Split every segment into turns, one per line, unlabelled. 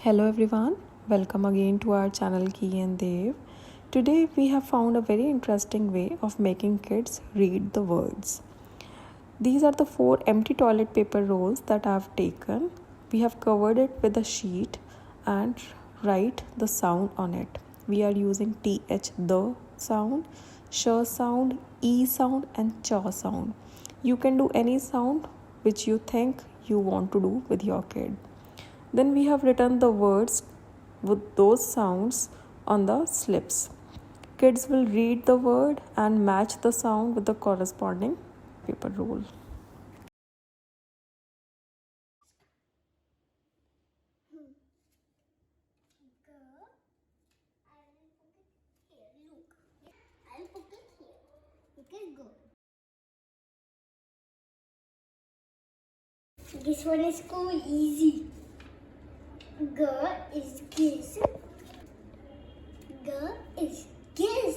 Hello everyone, welcome again to our channel Key and Dev. Today we have found a very interesting way of making kids read the words. These are the 4 empty toilet paper rolls that I have taken. We have covered it with a sheet and write the sound on it. We are using TH, the sound, sh sound, E sound and cha sound. You can do any sound which you think you want to do with your kid. Then we have written the words with those sounds on the slips. Kids will read the word and match the sound with the corresponding paper roll.
This one is so easy. G is giz. G is giz.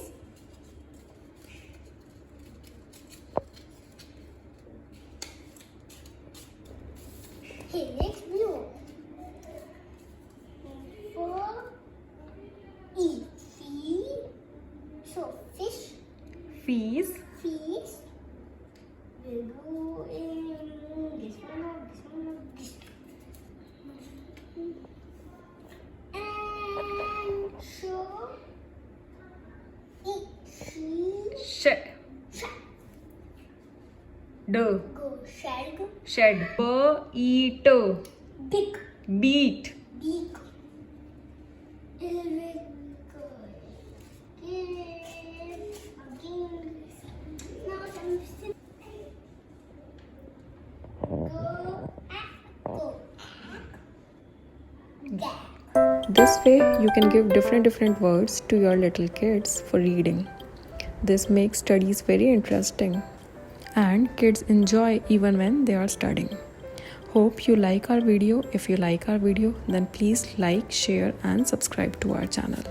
Hey, next blue. For E. Fee. So fish.
Fees.
Fees. We'll go in this one, this. And show. Eat.
Sh. D.
Go shag.
Shed. Eat.
Big.
Beat.
Beak.
This way you can give different words to your little kids for reading. This makes studies very interesting and kids enjoy even when they are studying. Hope you like our video. If you like our video, then please like, share and subscribe to our channel.